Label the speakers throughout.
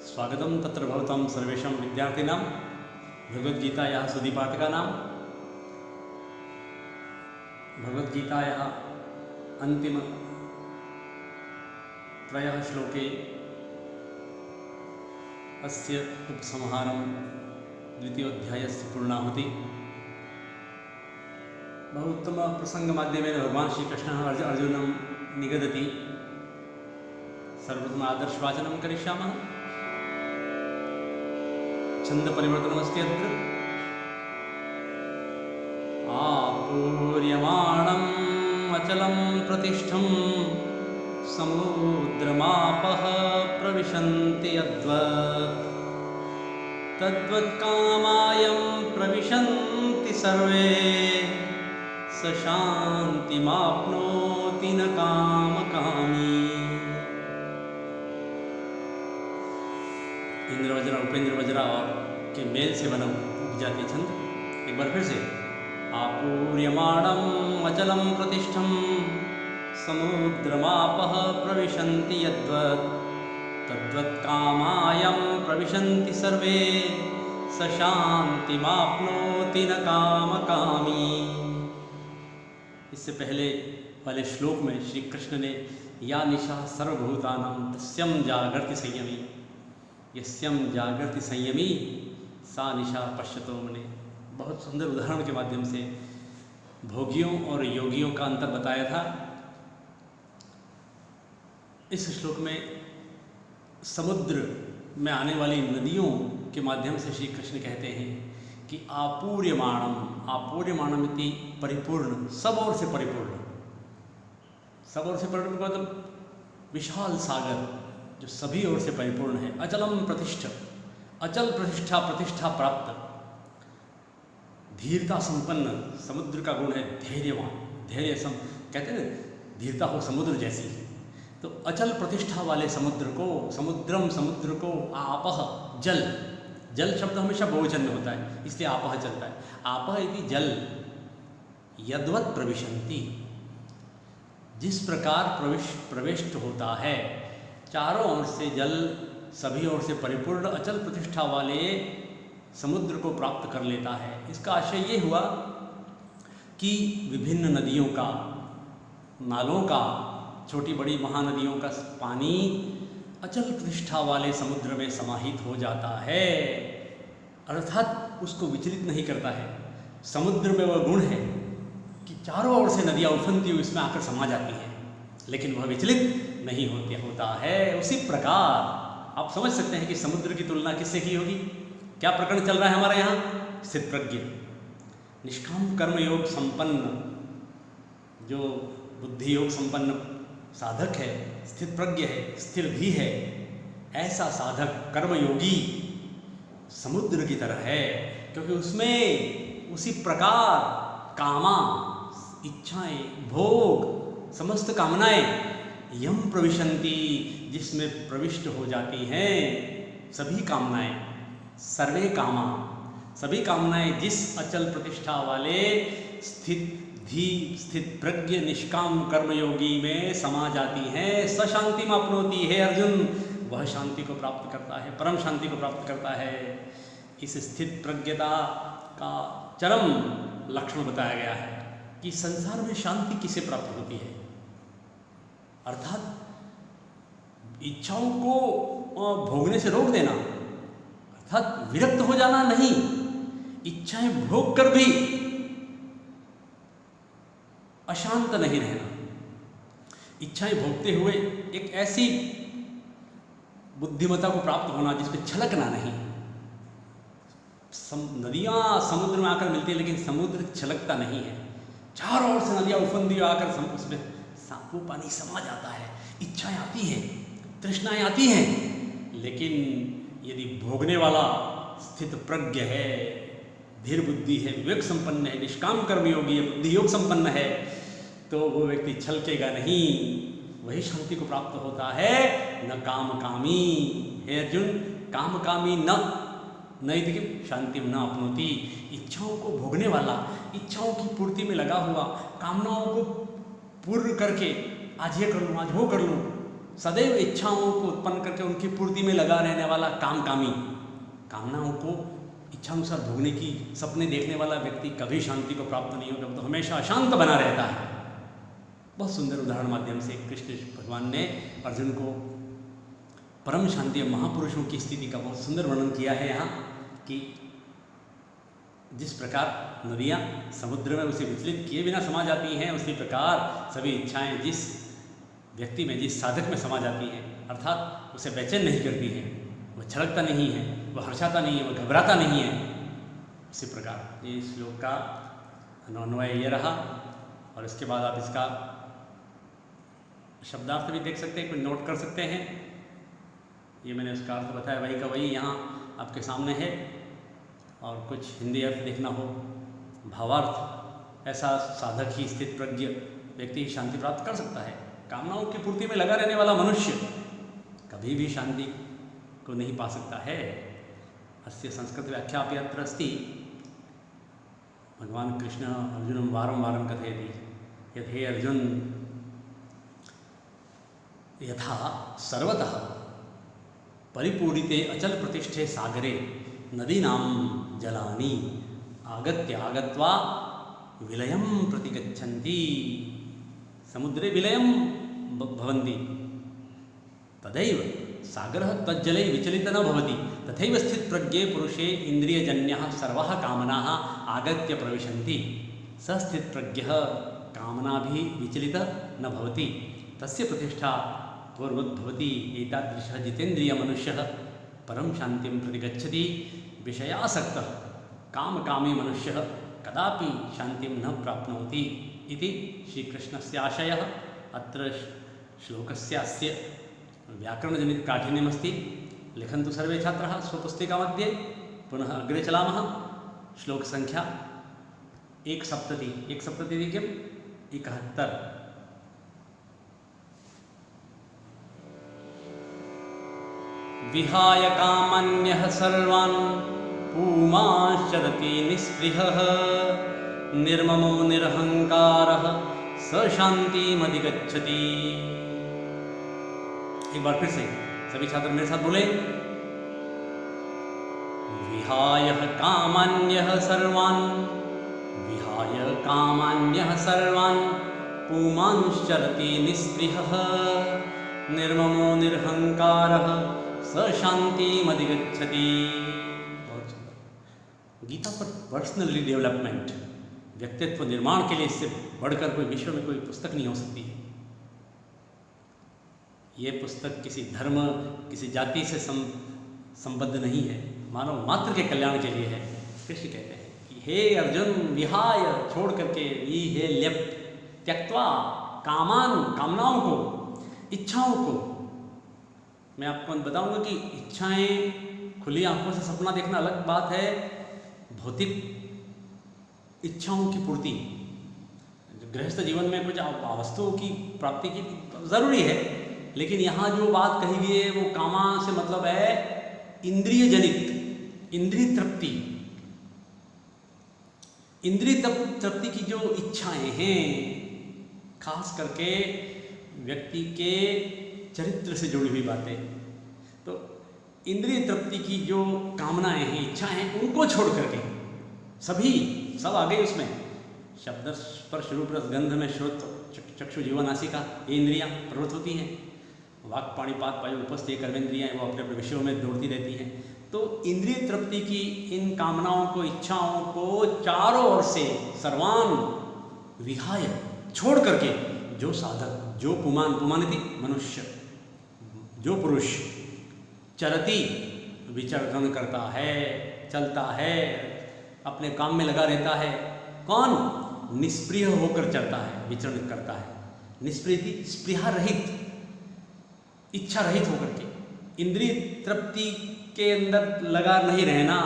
Speaker 1: स्वागतं तत्र भवतां सर्वेषां विद्यार्थिनां भगवद्गीतायाः सुधीपाठकानां भगवद्गीतायाः अन्तिमत्रयः श्लोके अस्य उपसंहारं द्वितीयोऽध्यायस्य पूर्णाहुति बहु उत्तमप्रसङ्गमाध्यमेन भगवान् श्रीकृष्णः अर्जुनं निगदति। सर्वप्रथम आदर्शवाचनं करिष्यामः। छन्दपरिवर्तनमस्ति अत्र। आपूर्यमाणम् अचलं प्रतिष्ठं समुद्रमापः प्रविशन्ति यद्वत् तद्वत्कामायं प्रविशन्ति सर्वे स शान्तिमाप्नोति न कामकामी। इंद्र वज्रा उपेंद्र वज्रा के मेल से बना उपजाति छंद। एक बार फिर से। आपूर्यमाणं अचलं प्रतिष्ठं समुद्रमापः प्रविशन्ति यद्वत् तद्वत्कामायं प्रविशन्ति सर्वे स शान्तिमाप्नोति न कामकामी। इससे पहले वाले श्लोक में श्री कृष्ण ने या निशा सर्वभूतानां तस्यं जागर्ति संयमी यस्यं जागृति संयमी सा निशा पश्यतो मुने, बहुत सुंदर उदाहरण के माध्यम से भोगियों और योगियों का अंतर बताया था। इस श्लोक में समुद्र में आने वाली नदियों के माध्यम से श्री कृष्ण कहते हैं कि आपूर्यमाणम, आपूर्यमाणम इति परिपूर्ण, सब ओर से परिपूर्ण, सब ओर से परिपूर्ण मतलब विशाल सागर जो सभी ओर से परिपूर्ण है। अचलम प्रतिष्ठ, अचल प्रतिष्ठा, प्रतिष्ठा प्राप्त, धीरता संपन्न। समुद्र का गुण है धैर्यवान, धैर्य सम कहते हैं धीरता हो समुद्र जैसी। तो अचल प्रतिष्ठा वाले समुद्र को, समुद्रम समुद्र को, आपह जल, जल शब्द हमेशा बहुवचन में होता है इसलिए आपह चलता है। आपह इति जल यद्वत् प्रविशन्ति, जिस प्रकार प्रविष्ट होता है चारों ओर से जल सभी ओर से परिपूर्ण अचल प्रतिष्ठा वाले समुद्र को प्राप्त कर लेता है। इसका आशय ये हुआ कि विभिन्न नदियों का, नालों का, छोटी बड़ी महानदियों का पानी अचल प्रतिष्ठा वाले समुद्र में समाहित हो जाता है, अर्थात उसको विचलित नहीं करता है। समुद्र में वह गुण है कि चारों ओर से नदियाँ उफनती हुई इसमें आकर समा जाती हैं, लेकिन वह विचलित नहीं होता है। उसी प्रकार आप समझ सकते हैं कि समुद्र की तुलना किससे की होगी। क्या प्रकरण चल रहा है हमारे यहाँ? स्थित प्रज्ञ, निष्काम कर्म योग संपन्न, जो बुद्धि योग संपन्न साधक है, स्थित प्रज्ञ है, स्थिर भी है, ऐसा साधक कर्मयोगी समुद्र की तरह है, क्योंकि उसमें उसी प्रकार कामा, इच्छाएं, भोग, समस्त कामनाएं यम प्रविशन्ति, जिसमें प्रविष्ट हो जाती हैं सभी कामनाएं, सर्वे कामा, सभी कामनाएं जिस अचल प्रतिष्ठा वाले स्थित प्रज्ञ निष्काम कर्मयोगी में समा जाती हैं। स शांति में अपनोती है अर्जुन, वह शांति को प्राप्त करता है, परम शांति को प्राप्त करता है। इस स्थित प्रज्ञता का चरम लक्षण बताया गया है कि संसार में शांति किसे प्राप्त होती है, अर्थात इच्छाओं को भोगने से रोक देना, अर्थात विरक्त हो जाना नहीं, इच्छाएं भोग कर भी अशांत नहीं रहना, इच्छाएं भोगते हुए एक ऐसी बुद्धिमत्ता को प्राप्त होना जिसमें छलकना नहीं। नदियाँ समुद्र में आकर मिलती है लेकिन समुद्र छलकता नहीं है, चारों ओर से नदियाँ उफनती आकर उसमें वो पानी समा जाता है। इच्छाएं आती हैं, तृष्णाएं आती हैं, लेकिन यदि भोगने वाला स्थित प्रज्ञ है, धीर बुद्धि है, विवेक संपन्न है, निष्काम कर्मयोगी है, बुद्धि योग संपन्न है, तो वो व्यक्ति छलकेगा नहीं, वही शांति को प्राप्त होता है। न काम कामी, हे अर्जुन, काम कामी न नैतिक शांति न अपनोती, इच्छाओं को भोगने वाला, इच्छाओं की पूर्ति में लगा हुआ, कामनाओं को पूर्ण करके आज ये कर लूँ, आज वो कर लूँ, सदैव इच्छाओं को उत्पन्न करके उनकी पूर्ति में लगा रहने वाला कामकामी, कामनाओं को इच्छानुसार भोगने की सपने देखने वाला व्यक्ति कभी शांति को प्राप्त नहीं होगा, तो हमेशा अशांत बना रहता है। बहुत सुंदर उदाहरण माध्यम से कृष्ण भगवान ने अर्जुन को परम शांति महापुरुषों की स्थिति का बहुत सुंदर वर्णन किया है यहाँ, कि जिस प्रकार नदियाँ समुद्र में उसे विचलित किए बिना समा जाती हैं, उसी प्रकार सभी इच्छाएं जिस व्यक्ति में, जिस साधक में समा जाती हैं, अर्थात उसे बेचैन नहीं करती हैं, वह छलकता नहीं है, वह हर्षाता नहीं है, वह घबराता नहीं है। इसी प्रकार ये श्लोक का अन्वय ये रहा। और इसके बाद आप इसका शब्दार्थ भी देख सकते हैं, कोई नोट कर सकते हैं। ये मैंने उसका अर्थ बताया, वही का वही यहाँ आपके सामने है। और कुछ हिंदी अर्थ देखना हो, भावार्थ, ऐसा साधक ही, स्थित प्रज्ञ व्यक्ति ही शांति प्राप्त कर सकता है। कामनाओं की पूर्ति में लगा रहने वाला मनुष्य कभी भी शांति को नहीं पा सकता है। अस्य संस्कृत व्याख्या अपि अत्र अस्ति। भगवान कृष्ण अर्जुनं वारं वारं कथयति यत् हे अर्जुन, यथा सर्वतः परिपूरिते अचल प्रतिष्ठे सागरे नदीनां जलानि आगत्य आगत्वा विलयं प्रति गच्छन्ति। समुद्रे विलयं भवन्ति, तदैव सागरः तज्जले विचलितः न भवति, तथैव स्थितप्रज्ञे पुरुषे इन्द्रियजन्यः सर्वाः कामनाः आगत्य प्रविशन्ति। स स्थितप्रज्ञः कामनाभिः विचलितः न भवति, तस्य प्रतिष्ठा पूर्वद्भवति। एतादृशः जितेन्द्रियमनुष्यः परं शान्तिं प्रति गच्छति। विषयासक्तः कामकामी मनुष्यः कदापि शान्तिं न प्राप्नोति इति श्रीकृष्णस्य आशयः। अत्र श्लोकस्यास्य व्याकरणजनितकाठिन्यमस्ति। लिखन्तु सर्वे छात्राः स्वपुस्तिकामध्ये। पुनः अग्रे चलामः। श्लोकसङ्ख्या 170 किम् 71। विहाय कामन्यः सर्वान् पुमांश्चरति निःस्पृहः निर्ममो निरहंकारः स शान्तिमधिगच्छति। एक बार फिर से सभी छात्र मेरे साथ बोले। विहाय कामान्यः सर्वान् पुमांश्चरति निःस्पृहः निर्ममो निरहंकारः स शान्तिमधिगच्छति। बहुत सुंदर। गीता पर पर्सनली डेवलपमेंट, व्यक्तित्व निर्माण के लिए इससे बढ़कर कोई विश्व में कोई पुस्तक नहीं हो सकती है। ये पुस्तक किसी धर्म, किसी जाति से संबद्ध नहीं है, मानव मात्र के कल्याण के लिए है। कृष्ण कहते हैं कि हे अर्जुन, विहाय छोड़ करके, हे ल्यप त्यक्त्वा कामान, कामनाओं को, इच्छाओं को। मैं आपको बताऊंगा कि इच्छाएं, खुली आंखों से सपना देखना अलग बात है, भौतिक इच्छाओं की पूर्ति, गृहस्थ जीवन में कुछ वस्तुओं की प्राप्ति की जरूरी है, लेकिन यहाँ जो बात कही गई है वो कामा से मतलब है इंद्रिय जनित, इंद्रिय तृप्ति। इंद्रिय तृप्ति की जो इच्छाएं हैं, खास करके व्यक्ति के चरित्र से जुड़ी हुई बातें, तो इंद्रिय तृप्ति की जो कामनाएं हैं, इच्छाएं हैं, उनको छोड़ करके सब आ गए उसमें। शब्द स्पर्श रूप रस गंध में श्रोत चक्षु जीवा नासिका, ये इंद्रियां प्रवृत्त होती हैं। वाक पाणी पात पायु उपस्थ, ये कर्मेंद्रियां वो अपने अपने विषयों में दौड़ती रहती हैं। तो इंद्रिय तृप्ति की इन कामनाओं को, इच्छाओं को चारों ओर से सर्वान विहाय छोड़ करके जो साधक, जो पुमानिति मनुष्य, जो पुरुष चरति विचरण करता है, चलता है, अपने काम में लगा रहता है। कौन? निष्प्रिय होकर चलता है, विचरण करता है। निष्प्रिय, स्पृहा रहित, इच्छा रहित होकर के, इंद्रिय तृप्ति के अंदर लगा नहीं रहना।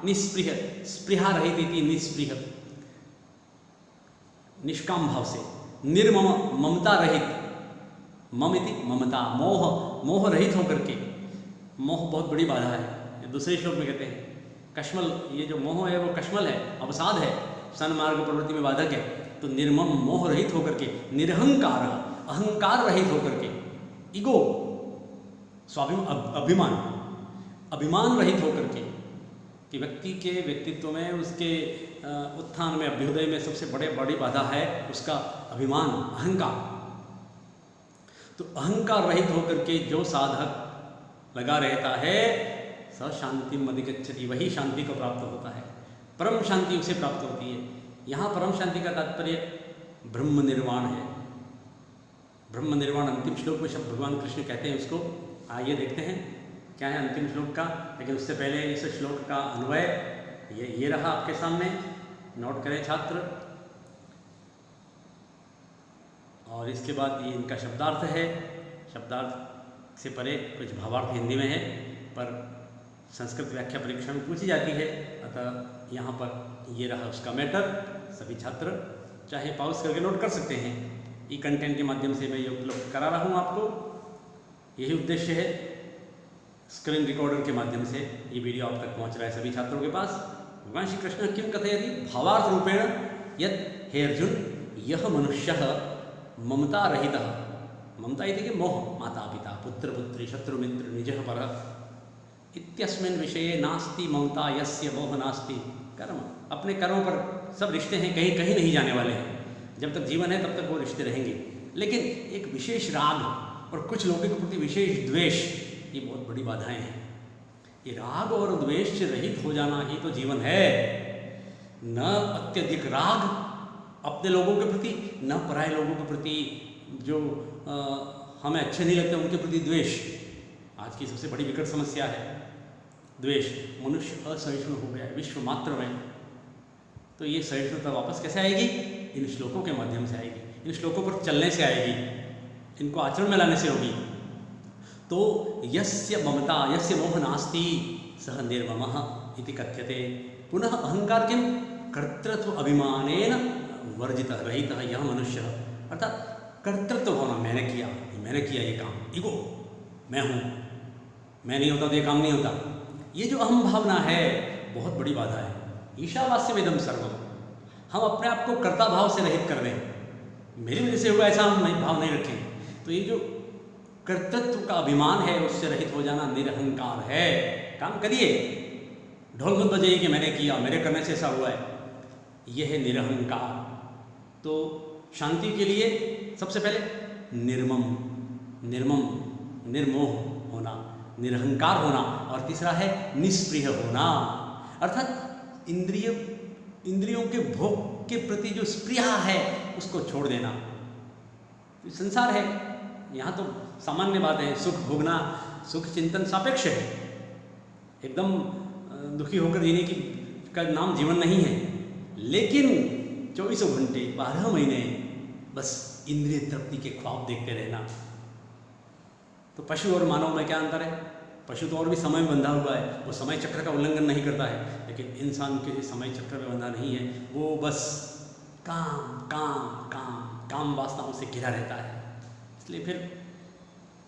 Speaker 1: निष्प्रिय, स्पृहा रहित इति निष्प्रिय, निष्काम भाव से। निर्मम, ममता रहित, मम इति ममता, मोह रहित होकर के। मोह बहुत बड़ी बाधा है। दूसरे श्लोक में कहते हैं कश्मल, ये जो मोह है वो कश्मल है, अवसाद है, सन्मार्ग प्रवृत्ति में बाधक है। तो निर्मम, मोह रहित होकर के, निरहंकार, अहंकार रहित होकर के, ईगो अभिमान, अभिमान रहित होकर के, कि व्यक्ति के व्यक्तित्व में, उसके उत्थान में, अभ्युदय में सबसे बड़ी बाधा है उसका अभिमान, अहंकार। तो अहंकार रहित होकर के जो साधक लगा रहता है, स शांतिम अधिगच्छति, वही शांति को प्राप्त होता है, परम शांति उसे प्राप्त होती है। यहाँ परम शांति का तात्पर्य ब्रह्म निर्वाण है। ब्रह्म निर्वाण अंतिम श्लोक में शब्द भगवान कृष्ण कहते हैं उसको। आइए देखते हैं क्या है अंतिम श्लोक का, लेकिन उससे पहले इस श्लोक का अन्वय ये रहा आपके सामने, नोट करें छात्र। और इसके बाद ये इनका शब्दार्थ है। शब्दार्थ से परे कुछ भावार्थ हिंदी में है, पर संस्कृत व्याख्या परीक्षा में पूछी जाती है, अतः यहाँ पर ये रहा उसका मैटर। सभी छात्र चाहे पॉज करके नोट कर सकते हैं। ई कंटेंट के माध्यम से मैं ये उपलब्ध करा रहा हूँ आपको, यही उद्देश्य है। स्क्रीन रिकॉर्डर के माध्यम से ये वीडियो आप तक पहुँच रहा है सभी छात्रों के पास। भगवान श्री कृष्ण किम कथयति भावार्थ रूपेण यत् हे अर्जुन यह मनुष्यः ममता रहितः, ममता इति कि मोह, माता पिता पुत्र पुत्री शत्रु मित्र निजः परः इत्यस्मिन् विषये नास्ति ममता यस्य मोह नास्ति कर्म। अपने कर्मों पर सब रिश्ते हैं, कहीं कहीं नहीं जाने वाले हैं। जब तक जीवन है तब तक वो रिश्ते रहेंगे, लेकिन एक विशेष राग और कुछ लोगों के प्रति विशेष द्वेष, ये बहुत बड़ी बाधाएं हैं। ये राग और द्वेष से रहित हो जाना ही तो जीवन है। न अत्यधिक राग अपने लोगों के प्रति, न पराये लोगों के प्रति जो हमें अच्छे नहीं लगते उनके प्रति द्वेष। आज की सबसे बड़ी विकट समस्या है द्वेष। मनुष्य असहिष्णु हो गया है विश्व मात्र में। तो ये सहिष्णुता वापस कैसे आएगी? इन श्लोकों के माध्यम से आएगी, इन श्लोकों पर चलने से आएगी, इनको आचरण में लाने से होगी। तो यस्य ममता यस्य मोह नास्ति सह निर्ममः इति कथ्यते। पुनः अहंकार किम कर्तृत्व अभिमानेन वर्जितः रहितः यह मनुष्य, अर्थात कर्तृत्व होना, मैंने किया ये काम, ईगो, मैं हूँ, मैं नहीं होता तो ये काम नहीं होता। ये जो अहम भावना है बहुत बड़ी बाधा है। ईशावास्यमिदं सर्वम, हम अपने आप को कर्ता भाव से रहित कर दें, मेरी वजह से हुआ ऐसा हम भाव नहीं रखें। तो ये जो कर्तृत्व का अभिमान है उससे रहित हो जाना निरहंकार है। काम करिए, ढोल मत बजाइए कि मैंने किया, मेरे करने से ऐसा हुआ है, यह है निरहंकार। तो शांति के लिए सबसे पहले निर्मोह होना, निरहंकार होना, और तीसरा है निष्प्रिय होना, अर्थात इंद्रियों के भोग के प्रति जो स्प्रिया है उसको छोड़ देना। संसार है, यहाँ तो सामान्य बात है, सुख भोगना, सुख चिंतन सापेक्ष है। एकदम दुखी होकर जीने की का नाम जीवन नहीं है। लेकिन 24 घंटे 12 महीने बस इंद्रिय तृप्ति के ख्वाब देखते रहना। तो पशु और मानव में क्या अंतर है? पशु तो और भी समय में बंधा हुआ है, वो समय चक्र का उल्लंघन नहीं करता है, लेकिन इंसान के समय चक्र में बंधा नहीं है। वो बस काम काम काम काम वासनाओं से घिरा रहता है। इसलिए फिर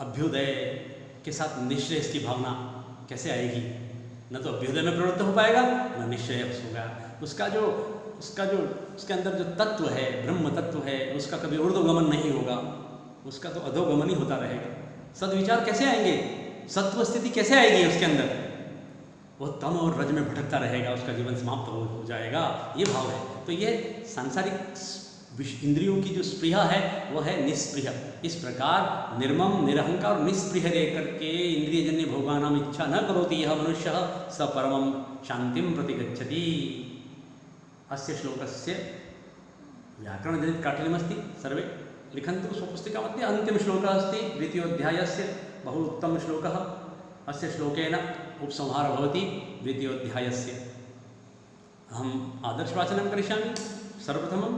Speaker 1: अभ्युदय के साथ निश्रेयस की भावना कैसे आएगी? न तो अभ्युदय में प्रवृत्त हो पाएगा, न निश्रेयस होगा। उसके अंदर जो तत्व है, ब्रह्म तत्व है, उसका कभी ऊर्ध्वगमन नहीं होगा, उसका तो अधोगमन ही होता रहेगा। सद्विचार कैसे आएंगे? सत्व स्थिति कैसे आएगी उसके अंदर? वो तम और रज में भटकता रहेगा, उसका जीवन समाप्त हो जाएगा। ये भाव है। तो ये सांसारिक इंद्रियों की जो स्पृहा है वह है निष्पृह। इस प्रकार निर्मम निरहंकार और निष्पृह रह करके इंद्रियजन्य भोगानाम इच्छा न करोति यह मनुष्य स परमं शांतिं प्रति गच्छति। अस्य श्लोकस्य व्याकरणजनित काठिन्यमस्ति, सर्वे लिखन्तु स्वपुस्तिका मध्ये। अन्तिम श्लोकः अस्ति द्वितीयोऽध्यायस्य, बहु उत्तम श्लोकः। अस्य श्लोकेन उपसंहारः भवति द्वितीयोऽध्यायस्य। अहम् आदर्शवाचनं करिष्यामि। सर्वप्रथमं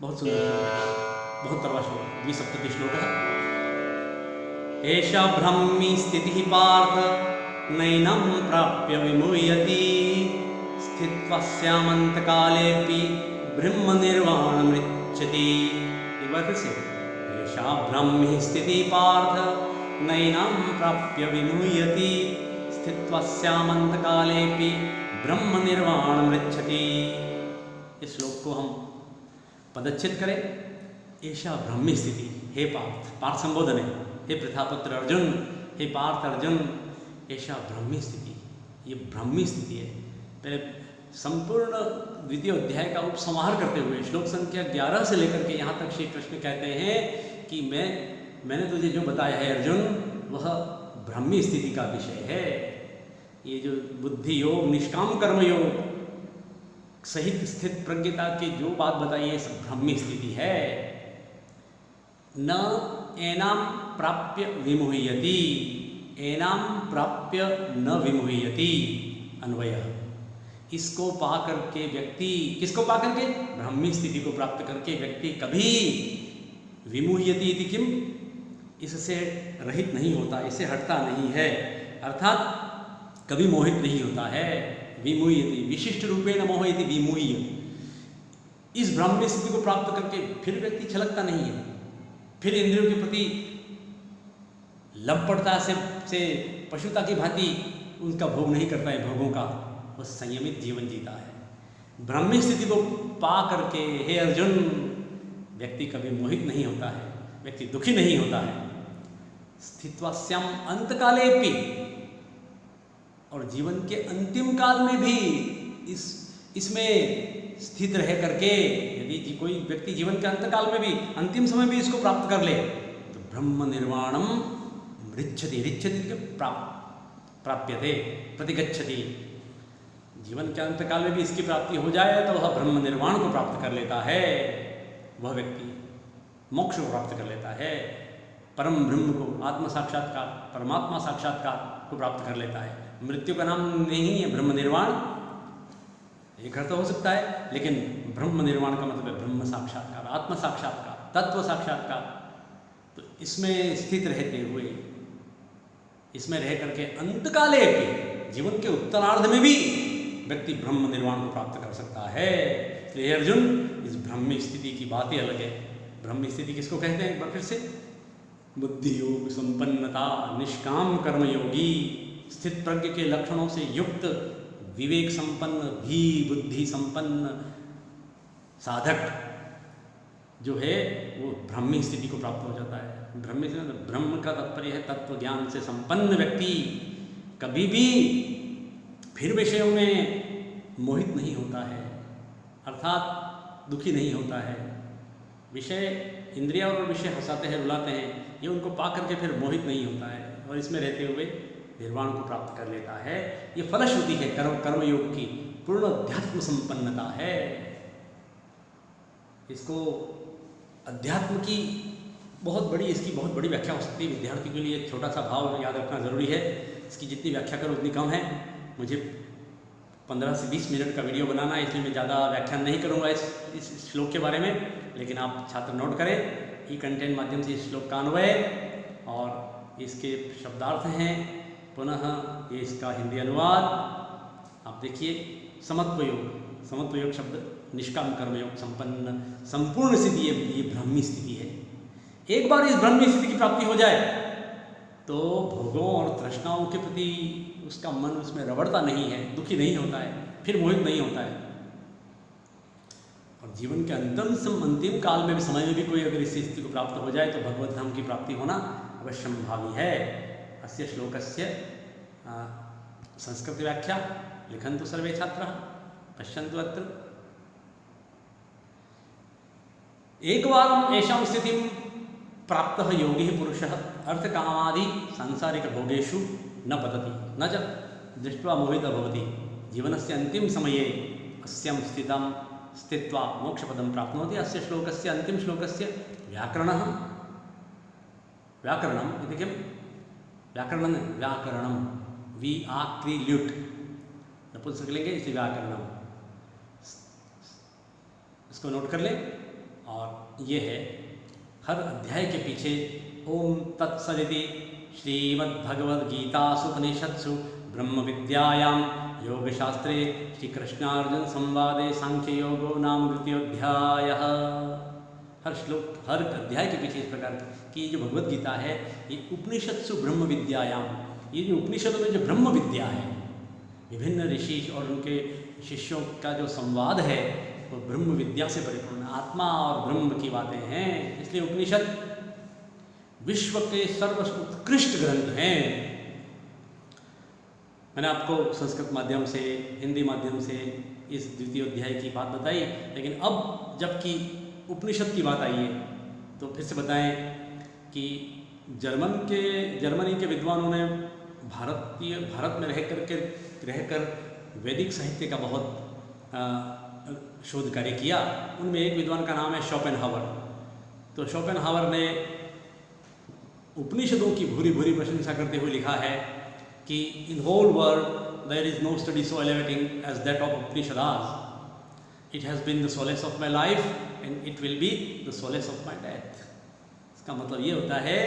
Speaker 1: बहुत सुंदर श्लोक, बहुतरवा श्लोक, 270 श्लोकः। एषा ब्रह्मी स्थितिः पार्थ नैनं प्राप्य विमुह्यति स्थित्वा स्यामन्तकालेऽपि ब्रह्मनिर्वाणमृच्छति। एक बार फिर से, एषा ब्रह्मी स्थितिः पार्थ नैनं प्राप्य विमुह्यति स्थित्वा स्यामन्तकालेऽपि ब्रह्मनिर्वाणमृच्छति। इस श्लोक को हम पदच्छेद करें। एषा ब्रह्मी स्थिति, हे पार्थ, पार्थ संबोधन है, हे प्रथापत्र अर्जुन, हे पार्थ अर्जुन, ऐसा ब्रह्मी स्थिति, ये ब्रह्मी स्थिति है। पहले संपूर्ण द्वितीय अध्याय का उपसंहार करते हुए श्लोक संख्या 11 से लेकर के यहाँ तक श्री कृष्ण कहते हैं कि मैंने तुझे जो बताया है अर्जुन, वह ब्रह्मी स्थिति का विषय है। ये जो बुद्धि योग, निष्काम कर्म योग सहित स्थित प्रज्ञता की जो बात बताई है, सब ब्रह्मी स्थिति है। न एनाम प्राप्य विमुह्यति, एनाम प्राप्य न विमुह्यति अन्वयः। इसको पा करके व्यक्ति, किसको पा करके? ब्रह्मी स्थिति को प्राप्त करके व्यक्ति कभी विमुह्यति इति किम, इससे रहित नहीं होता, इससे हटता नहीं है, अर्थात कभी मोहित नहीं होता है। विमुह्यति विशिष्ट रूपेण मोहयति विमुह्य। इस ब्रह्मी स्थिति को प्राप्त करके फिर व्यक्ति छलकता नहीं है, फिर इंद्रियों के प्रति लपटता से पशुता की भांति उनका भोग नहीं करता है, भोगों का वो संयमित जीवन जीता है। ब्रह्मी स्थिति को पा करके हे अर्जुन, व्यक्ति कभी मोहित नहीं होता है, व्यक्ति दुखी नहीं होता है। स्थित्वास्याम अंतकालेपि, और जीवन के अंतिम काल में भी इसमें स्थित रह करके यदि कोई व्यक्ति जीवन के अंतकाल में भी, अंतिम समय भी इसको प्राप्त कर ले तो ब्रह्म निर्वाणम रिच्छति, रिच्छति प्राप्यते, प्रतिगच्छति। जीवन के अंतकाल में भी इसकी प्राप्ति हो जाए तो वह ब्रह्म निर्वाण को प्राप्त कर लेता है, वह व्यक्ति मोक्ष को प्राप्त कर लेता है, परम ब्रह्म को, आत्म साक्षात्कार, परमात्मा साक्षात्कार को प्राप्त कर लेता है। मृत्यु का नाम नहीं है ब्रह्म निर्वाण, एक अर्थ हो सकता है, लेकिन ब्रह्म निर्वाण का मतलब है ब्रह्म साक्षात्कार, आत्म साक्षात्कार, तत्व साक्षात्कार। तो इसमें स्थित रहते हुए, इसमें रह करके अंतकाले भी, जीवन के उत्तरार्ध में भी व्यक्ति ब्रह्म निर्वाण को प्राप्त कर सकता है। इसलिए अर्जुन, इस ब्रह्मी स्थिति की बात ही अलग है। ब्रह्मी स्थिति किसको कहते हैं? एक बार फिर से, बुद्धि योग संपन्नता, निष्काम कर्मयोगी, स्थित प्रज्ञ के लक्षणों से युक्त, विवेक संपन्न, धी बुद्धि संपन्न साधक जो है वो ब्रह्मी स्थिति को प्राप्त हो जाता है। ब्रह्मी स्थिति, ब्रह्म का तात्पर्य है तत्व ज्ञान से संपन्न व्यक्ति कभी भी फिर विषयों में मोहित नहीं होता है, अर्थात दुखी नहीं होता है। विषय, इंद्रिया और विषय हंसाते हैं, रुलाते हैं, ये उनको पा करके फिर मोहित नहीं होता है और इसमें रहते हुए निर्वाण को प्राप्त कर लेता है। ये फलश्रुति है कर्मयोग की, पूर्ण अध्यात्म संपन्नता है। इसको अध्यात्म की इसकी बहुत बड़ी व्याख्या हो सकती है। विद्यार्थी के लिए एक छोटा सा भाव याद रखना जरूरी है, इसकी जितनी व्याख्या करो उतनी कम है। मुझे 15 से 20 मिनट का वीडियो बनाना है, इसलिए मैं ज़्यादा व्याख्यान नहीं करूँगा इस श्लोक के बारे में, लेकिन आप छात्र नोट करें। ई कंटेंट माध्यम से इस श्लोक का अन्वय और इसके शब्दार्थ हैं, पुनः ये इसका हिंदी अनुवाद आप देखिए। समत्व योग शब्द निष्काम कर्मयोग संपन्न संपूर्ण स्थिति, ये ब्रह्मी स्थिति है। एक बार इस ब्रह्मी स्थिति की प्राप्ति हो जाए तो भोगों और तृष्णाओं के प्रति उसका मन उसमें रबड़ता नहीं है, दुखी नहीं होता है, फिर मोहित नहीं होता है। और जीवन के अंतिम काल में भी, समय में भी कोई अगर इस स्थिति को प्राप्त हो जाए तो भगवत धाम की प्राप्ति होना अवश्यंभावी है। अस्य श्लोकस्य संस्कृत व्याख्या लिखन्तु सर्वे छात्राः, पश्यन्तु अत्र। एकवारं येषां स्थितिं प्राप्तः योगी पुरुषः अर्थकामादि सांसारिक भोगेषु न पतति न च दृष्ट्वा मोहितः भवति। जीवनस्य अंतिम समये अस्यां स्थित्वा मोक्षपदं प्राप्नोति। अस्य श्लोकस्य अंतिम श्लोकस्य व्याकरणम् इति किं? व्याकरणं वि आक्रि ल्युट् नपुंसकलिंगे, इसलिए व्याकरणम, इसको नोट कर लें। और ये है हर अध्याय के पीछे ओम तत्सदिति श्रीमद्भगवद्गीतासूपनिषत्सु ब्रह्म विद्यायां योगशास्त्रे श्री कृष्णार्जुन संवादे सांख्य योगो नाम द्वितीयोऽध्यायः। हर श्लोक, हर अध्याय के पीछे इस प्रकार की जो भगवद गीता है, ये उपनिषत्सु ब्रह्म विद्यायाम, ये जो उपनिषदों में जो ब्रह्म विद्या है, विभिन्न ऋषि और उनके शिष्यों का जो संवाद है वो ब्रह्म विद्या से परिपूर्ण, आत्मा और ब्रह्म की बातें हैं। इसलिए उपनिषद विश्व के सर्वोत्कृष्ट ग्रंथ हैं। मैंने आपको संस्कृत माध्यम से, हिंदी माध्यम से इस द्वितीय अध्याय की बात बताई, लेकिन अब जबकि उपनिषद की बात आई है तो फिर से बताएं कि जर्मनी के विद्वानों ने भारत में रहकर वैदिक साहित्य का बहुत शोध कार्य किया। उनमें एक विद्वान का नाम है शोपेनहावर। तो शोपेनहावर ने उपनिषदों की भूरी भूरी प्रशंसा करते हुए लिखा है कि in whole world there is no study so elevating as that of Upanishads. It has been the solace of my life and it will be the solace of my death. इसका मतलब ये होता है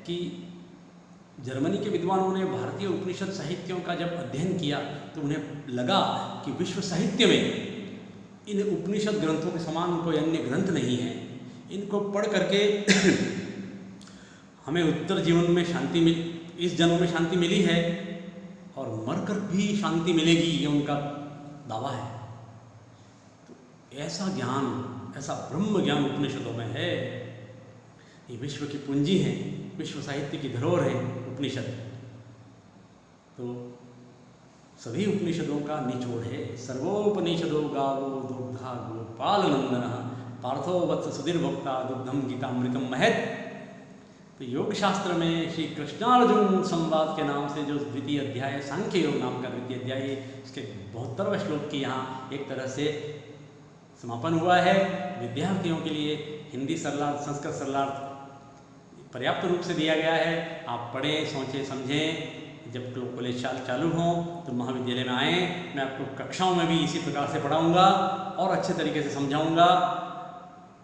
Speaker 1: कि जर्मनी के विद्वानों ने भारतीय उपनिषद साहित्यों का जब अध्ययन किया तो उन्हें लगा कि विश्व साहित्य में इन उपनिषद ग्रंथों के समान कोई अन्य ग्रंथ नहीं है। इनको पढ़ करके हमें उत्तर जीवन में शांति इस जन्म में शांति मिली है और मरकर भी शांति मिलेगी, ये उनका दावा है। तो ऐसा ज्ञान, ऐसा ब्रह्म ज्ञान उपनिषदों में है। ये विश्व की पूंजी है, विश्व साहित्य की धरोहर है उपनिषद। तो सभी उपनिषदों का निचोड़ है। सर्वोपनिषदो गावो दुग्धा गोपाल नंदन पार्थो वत्स सुधीर भोक्ता दुग्धम गीतामृतम महत। तो योग शास्त्र में श्री कृष्णार्जुन संवाद के नाम से जो द्वितीय अध्याय, सांख्य योग नाम का द्वितीय अध्याय, इसके 72वें श्लोक की यहाँ एक तरह से समापन हुआ है। विद्यार्थियों के लिए हिंदी सरलार्थ, संस्कृत सरलार्थ पर्याप्त रूप से दिया गया है। आप पढ़ें, सोचें, समझें। जब कॉलेज चालू हों तो महाविद्यालय में आएँ। मैं आपको कक्षाओं में भी इसी प्रकार से पढ़ाऊँगा और अच्छे तरीके से समझाऊँगा,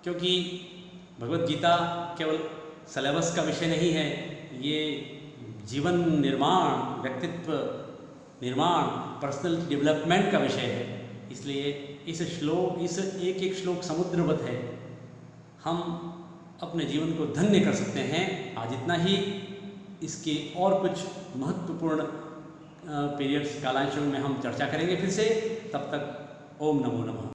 Speaker 1: क्योंकि भगवत गीता केवल सिलेबस का विषय नहीं है, ये जीवन निर्माण, व्यक्तित्व निर्माण, पर्सनल डेवलपमेंट का विषय है। इसलिए इस एक एक श्लोक समुद्रवत है। हम अपने जीवन को धन्य कर सकते हैं। आज इतना ही। इसके और कुछ महत्वपूर्ण पीरियड्स कालांशों में हम चर्चा करेंगे फिर से। तब तक ओम नमो नमः।